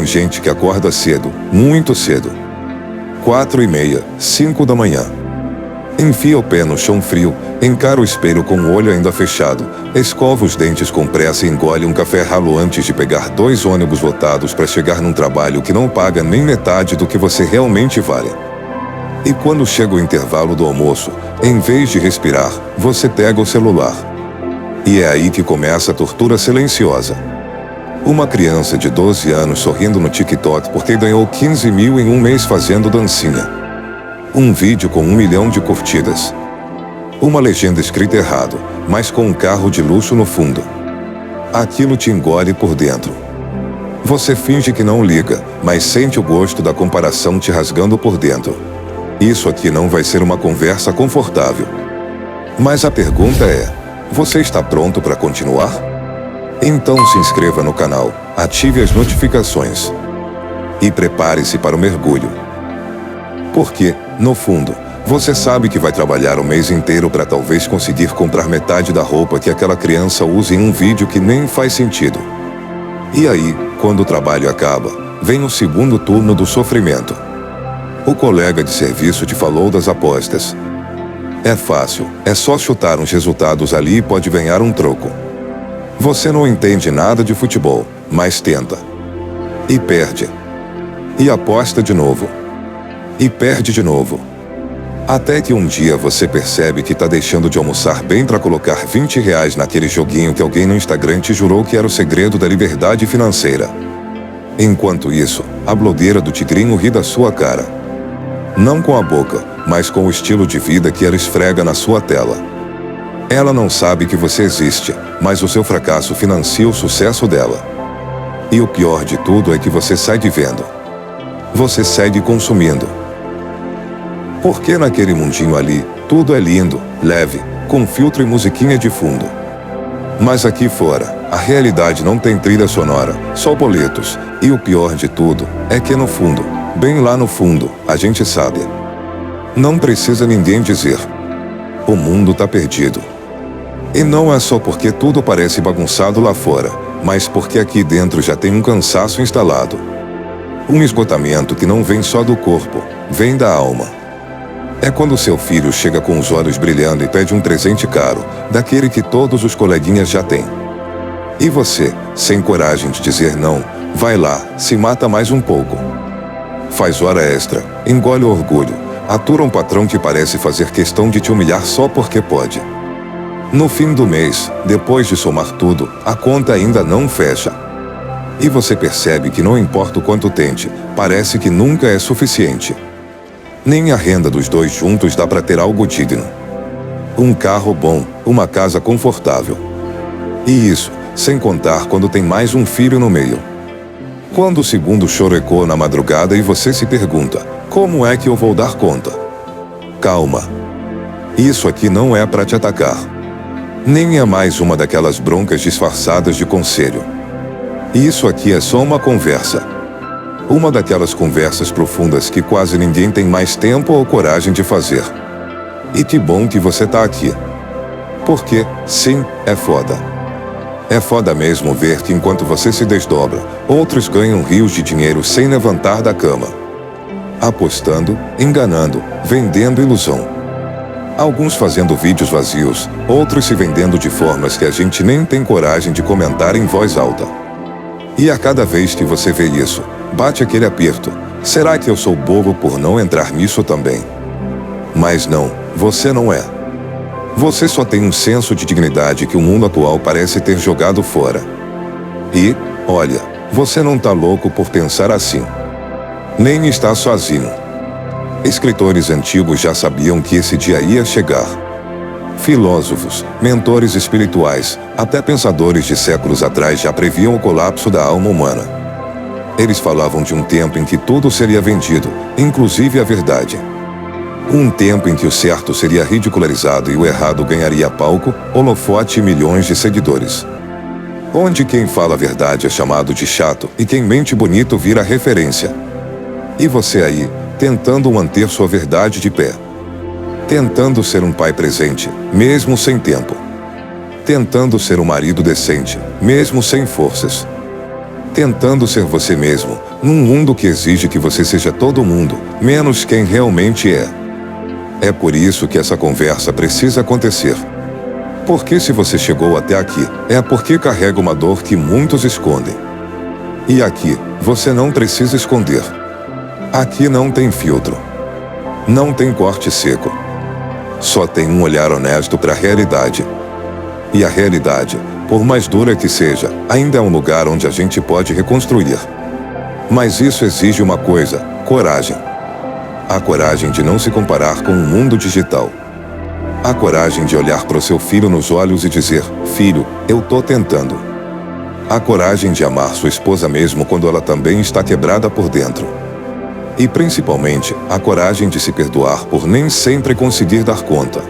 tem gente que acorda cedo, muito cedo. 4h30, 5 da manhã. Enfia o pé no chão frio, encara o espelho com o olho ainda fechado, escova os dentes com pressa e engole um café ralo antes de pegar 2 ônibus lotados para chegar num trabalho que não paga nem metade do que você realmente vale. E quando chega o intervalo do almoço, em vez de respirar, você pega o celular. E é aí que começa a tortura silenciosa. Uma criança de 12 anos sorrindo no TikTok porque ganhou 15 mil em um mês fazendo dancinha. Um vídeo com 1 milhão de curtidas. Uma legenda escrita errado, mas com um carro de luxo no fundo. Aquilo te engole por dentro. Você finge que não liga, mas sente o gosto da comparação te rasgando por dentro. Isso aqui não vai ser uma conversa confortável. Mas a pergunta é: você está pronto para continuar? Então se inscreva no canal, ative as notificações e prepare-se para o mergulho. Porque, no fundo, você sabe que vai trabalhar o mês inteiro para talvez conseguir comprar metade da roupa que aquela criança usa em um vídeo que nem faz sentido. E aí, quando o trabalho acaba, vem o segundo turno do sofrimento. O colega de serviço te falou das apostas. É fácil, é só chutar uns resultados ali e pode ganhar um troco. Você não entende nada de futebol, mas tenta. E perde. E aposta de novo. E perde de novo. Até que um dia você percebe que tá deixando de almoçar bem para colocar R$20 naquele joguinho que alguém no Instagram te jurou que era o segredo da liberdade financeira. Enquanto isso, a blogueira do Tigrinho ri da sua cara. Não com a boca, mas com o estilo de vida que ela esfrega na sua tela. Ela não sabe que você existe, mas o seu fracasso financia o sucesso dela. E o pior de tudo é que você segue vendo. Você segue consumindo. Porque naquele mundinho ali, tudo é lindo, leve, com filtro e musiquinha de fundo. Mas aqui fora, a realidade não tem trilha sonora, só boletos. E o pior de tudo é que no fundo, bem lá no fundo, a gente sabe. Não precisa ninguém dizer. O mundo tá perdido. E não é só porque tudo parece bagunçado lá fora, mas porque aqui dentro já tem um cansaço instalado. Um esgotamento que não vem só do corpo, vem da alma. É quando seu filho chega com os olhos brilhando e pede um presente caro, daquele que todos os coleguinhas já têm. E você, sem coragem de dizer não, vai lá, se mata mais um pouco. Faz hora extra, engole o orgulho, atura um patrão que parece fazer questão de te humilhar só porque pode. No fim do mês, depois de somar tudo, a conta ainda não fecha. E você percebe que não importa o quanto tente, parece que nunca é suficiente. Nem a renda dos dois juntos dá para ter algo digno. Um carro bom, uma casa confortável. E isso, sem contar quando tem mais um filho no meio. Quando o segundo choro ecoa na madrugada e você se pergunta: como é que eu vou dar conta? Calma. Isso aqui não é para te atacar. Nem é mais uma daquelas broncas disfarçadas de conselho. Isso aqui é só uma conversa. Uma daquelas conversas profundas que quase ninguém tem mais tempo ou coragem de fazer. E que bom que você tá aqui. Porque, sim, é foda. É foda mesmo ver que enquanto você se desdobra, outros ganham rios de dinheiro sem levantar da cama. Apostando, enganando, vendendo ilusão. Alguns fazendo vídeos vazios, outros se vendendo de formas que a gente nem tem coragem de comentar em voz alta. E a cada vez que você vê isso, bate aquele aperto: será que eu sou bobo por não entrar nisso também? Mas não, você não é. Você só tem um senso de dignidade que o mundo atual parece ter jogado fora. E, olha, você não tá louco por pensar assim. Nem está sozinho. Escritores antigos já sabiam que esse dia ia chegar. Filósofos, mentores espirituais, até pensadores de séculos atrás já previam o colapso da alma humana. Eles falavam de um tempo em que tudo seria vendido, inclusive a verdade. Um tempo em que o certo seria ridicularizado e o errado ganharia palco, holofote e milhões de seguidores. Onde quem fala a verdade é chamado de chato e quem mente bonito vira referência. E você aí, tentando manter sua verdade de pé. Tentando ser um pai presente, mesmo sem tempo. Tentando ser um marido decente, mesmo sem forças. Tentando ser você mesmo, Num mundo que exige que você seja todo mundo, menos quem realmente é. É por isso que essa conversa precisa acontecer. Porque se você chegou até aqui, é porque carrega uma dor que muitos escondem. E aqui, você não precisa esconder. Aqui não tem filtro. Não tem corte seco. Só tem um olhar honesto para a realidade. E a realidade, por mais dura que seja, ainda é um lugar onde a gente pode reconstruir. Mas isso exige uma coisa: coragem. A coragem de não se comparar com o mundo digital. A coragem de olhar para o seu filho nos olhos e dizer: filho, eu tô tentando. A coragem de amar sua esposa mesmo quando ela também está quebrada por dentro. E principalmente, a coragem de se perdoar por nem sempre conseguir dar conta.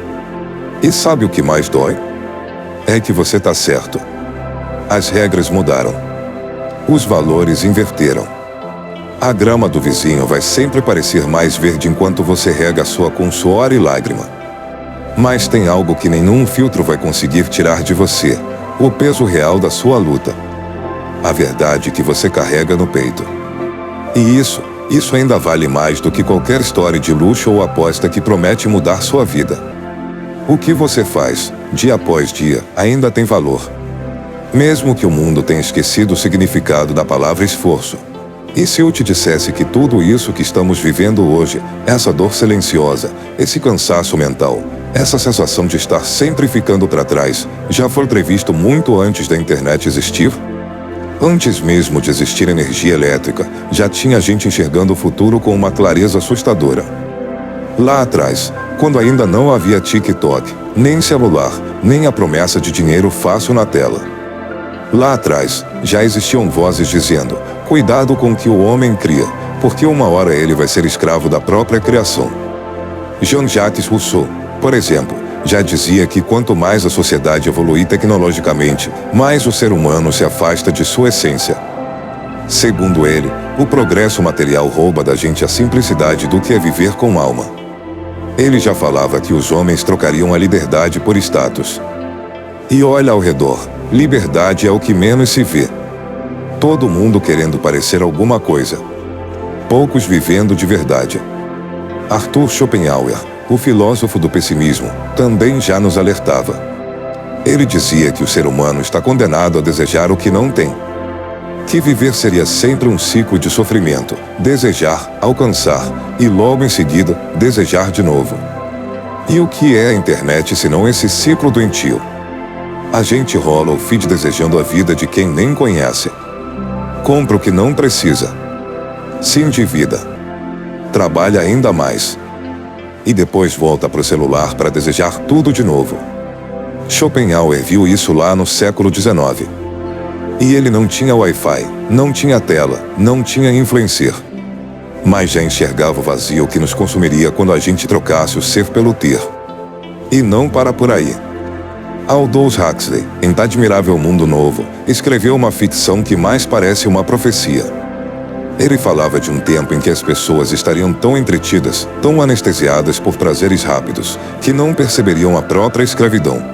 E sabe o que mais dói? É que você tá certo. As regras mudaram. Os valores inverteram. A grama do vizinho vai sempre parecer mais verde enquanto você rega a sua com suor e lágrima. Mas tem algo que nenhum filtro vai conseguir tirar de você: o peso real da sua luta. A verdade que você carrega no peito. E isso ainda vale mais do que qualquer história de luxo ou aposta que promete mudar sua vida. O que você faz, dia após dia, ainda tem valor. Mesmo que o mundo tenha esquecido o significado da palavra esforço. E se eu te dissesse que tudo isso que estamos vivendo hoje, essa dor silenciosa, esse cansaço mental, essa sensação de estar sempre ficando para trás, já foi previsto muito antes da internet existir? Antes mesmo de existir energia elétrica, já tinha gente enxergando o futuro com uma clareza assustadora. Lá atrás, quando ainda não havia TikTok, nem celular, nem a promessa de dinheiro fácil na tela. Lá atrás, já existiam vozes dizendo: cuidado com o que o homem cria, porque uma hora ele vai ser escravo da própria criação. Jean-Jacques Rousseau, por exemplo, já dizia que quanto mais a sociedade evoluir tecnologicamente, mais o ser humano se afasta de sua essência. Segundo ele, o progresso material rouba da gente a simplicidade do que é viver com alma. Ele já falava que os homens trocariam a liberdade por status. E olha ao redor, liberdade é o que menos se vê. Todo mundo querendo parecer alguma coisa. Poucos vivendo de verdade. Arthur Schopenhauer, o filósofo do pessimismo, também já nos alertava. Ele dizia que o ser humano está condenado a desejar o que não tem. Que viver seria sempre um ciclo de sofrimento, desejar, alcançar, e logo em seguida, desejar de novo. E o que é a internet senão esse ciclo doentio? A gente rola o feed desejando a vida de quem nem conhece. Compra o que não precisa. Se endivida. Trabalha ainda mais. E depois volta para o celular para desejar tudo de novo. Schopenhauer viu isso lá no século XIX. E ele não tinha Wi-Fi, não tinha tela, não tinha influencer. Mas já enxergava o vazio que nos consumiria quando a gente trocasse o ser pelo ter. E não para por aí. Aldous Huxley, em Admirável Mundo Novo, escreveu uma ficção que mais parece uma profecia. Ele falava de um tempo em que as pessoas estariam tão entretidas, tão anestesiadas por prazeres rápidos, que não perceberiam a própria escravidão.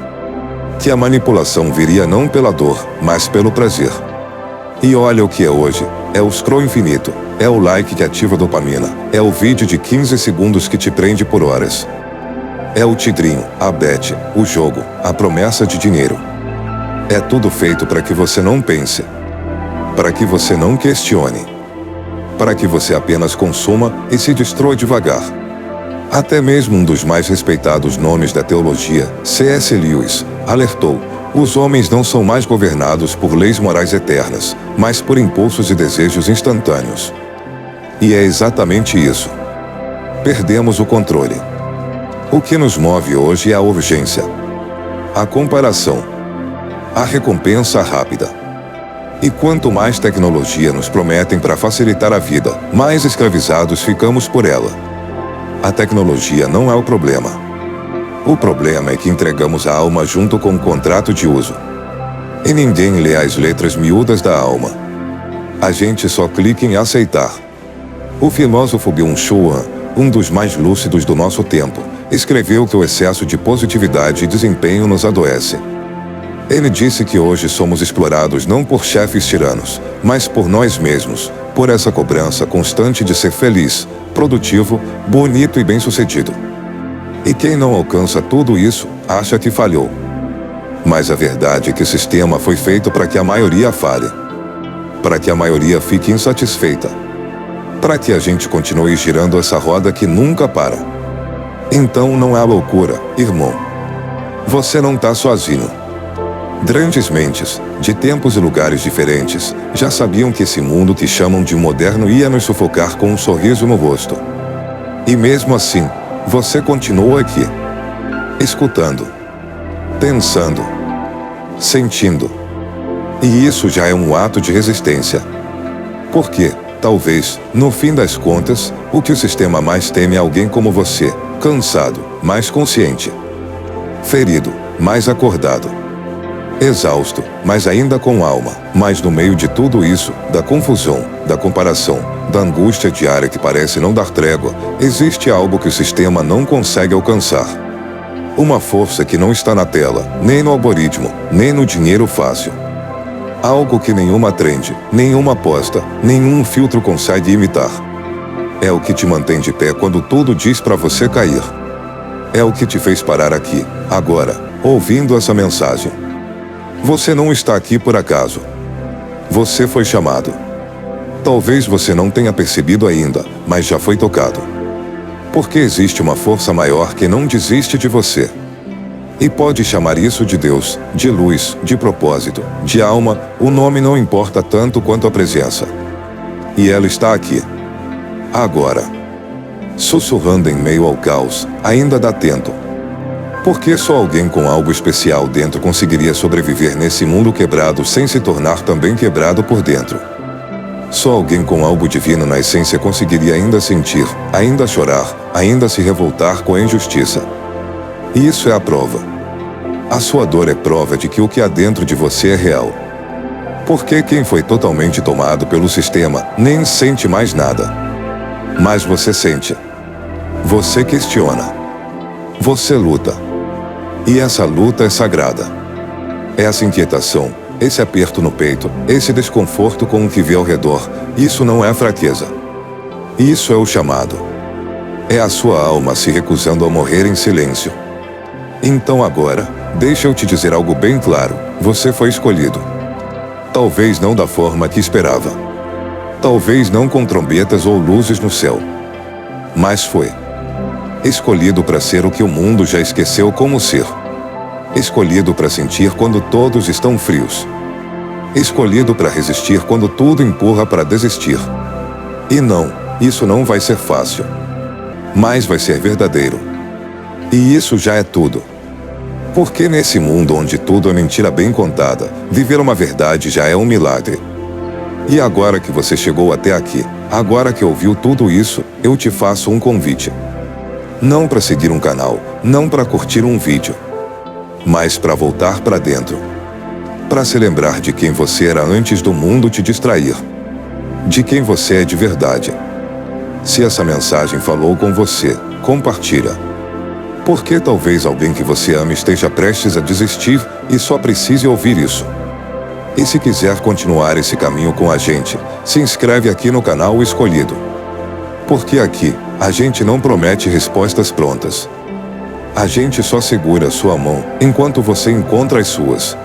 Que a manipulação viria não pela dor, mas pelo prazer. E olha o que é hoje: é o scroll infinito, é o like que ativa a dopamina, é o vídeo de 15 segundos que te prende por horas. É o tigrinho, a bet, o jogo, a promessa de dinheiro. É tudo feito para que você não pense. Para que você não questione. Para que você apenas consuma e se destrua devagar. Até mesmo um dos mais respeitados nomes da teologia, C.S. Lewis, alertou: os homens não são mais governados por leis morais eternas, mas por impulsos e desejos instantâneos. E é exatamente isso. Perdemos o controle. O que nos move hoje é a urgência, a comparação, a recompensa rápida. E quanto mais tecnologia nos prometem para facilitar a vida, mais escravizados ficamos por ela. A tecnologia não é o problema. O problema é que entregamos a alma junto com o contrato de uso. E ninguém lê as letras miúdas da alma. A gente só clica em aceitar. O filósofo Byung-Chul Han, um dos mais lúcidos do nosso tempo, escreveu que o excesso de positividade e desempenho nos adoece. Ele disse que hoje somos explorados não por chefes tiranos, mas por nós mesmos, por essa cobrança constante de ser feliz, produtivo, bonito e bem-sucedido. E quem não alcança tudo isso, acha que falhou. Mas a verdade é que o sistema foi feito para que a maioria falhe. Para que a maioria fique insatisfeita. Para que a gente continue girando essa roda que nunca para. Então não é loucura, irmão. Você não está sozinho. Grandes mentes, de tempos e lugares diferentes, já sabiam que esse mundo que chamam de moderno ia nos sufocar com um sorriso no rosto. E mesmo assim, você continua aqui. Escutando. Pensando. Sentindo. E isso já é um ato de resistência. Porque, talvez, no fim das contas, o que o sistema mais teme é alguém como você, cansado, mais consciente. Ferido, mais acordado. Exausto, mas ainda com alma. Mas no meio de tudo isso, da confusão, da comparação, da angústia diária que parece não dar trégua, existe algo que o sistema não consegue alcançar. Uma força que não está na tela, nem no algoritmo, nem no dinheiro fácil. Algo que nenhuma trend, nenhuma aposta, nenhum filtro consegue imitar. É o que te mantém de pé quando tudo diz para você cair. É o que te fez parar aqui, agora, ouvindo essa mensagem. Você não está aqui por acaso. Você foi chamado. Talvez você não tenha percebido ainda, mas já foi tocado. Porque existe uma força maior que não desiste de você. E pode chamar isso de Deus, de luz, de propósito, de alma, o nome não importa tanto quanto a presença. E ela está aqui. Agora. Sussurrando em meio ao caos, ainda dá tempo. Porque só alguém com algo especial dentro conseguiria sobreviver nesse mundo quebrado sem se tornar também quebrado por dentro. Só alguém com algo divino na essência conseguiria ainda sentir, ainda chorar, ainda se revoltar com a injustiça. E isso é a prova. A sua dor é prova de que o que há dentro de você é real. Porque quem foi totalmente tomado pelo sistema nem sente mais nada. Mas você sente. Você questiona. Você luta. E essa luta é sagrada. Essa inquietação, esse aperto no peito, esse desconforto com o que vê ao redor, isso não é fraqueza. Isso é o chamado. É a sua alma se recusando a morrer em silêncio. Então agora, deixa eu te dizer algo bem claro, você foi escolhido. Talvez não da forma que esperava. Talvez não com trombetas ou luzes no céu. Mas foi. Escolhido para ser o que o mundo já esqueceu como ser. Escolhido para sentir quando todos estão frios. Escolhido para resistir quando tudo empurra para desistir. E não, isso não vai ser fácil. Mas vai ser verdadeiro. E isso já é tudo. Porque nesse mundo onde tudo é mentira bem contada, viver uma verdade já é um milagre. E agora que você chegou até aqui, agora que ouviu tudo isso, eu te faço um convite. Não para seguir um canal, não para curtir um vídeo, mas para voltar para dentro. Para se lembrar de quem você era antes do mundo te distrair. De quem você é de verdade. Se essa mensagem falou com você, compartilha. Porque talvez alguém que você ama esteja prestes a desistir e só precise ouvir isso. E se quiser continuar esse caminho com a gente, se inscreve aqui no canal Escolhido. Porque aqui, a gente não promete respostas prontas. A gente só segura a sua mão enquanto você encontra as suas.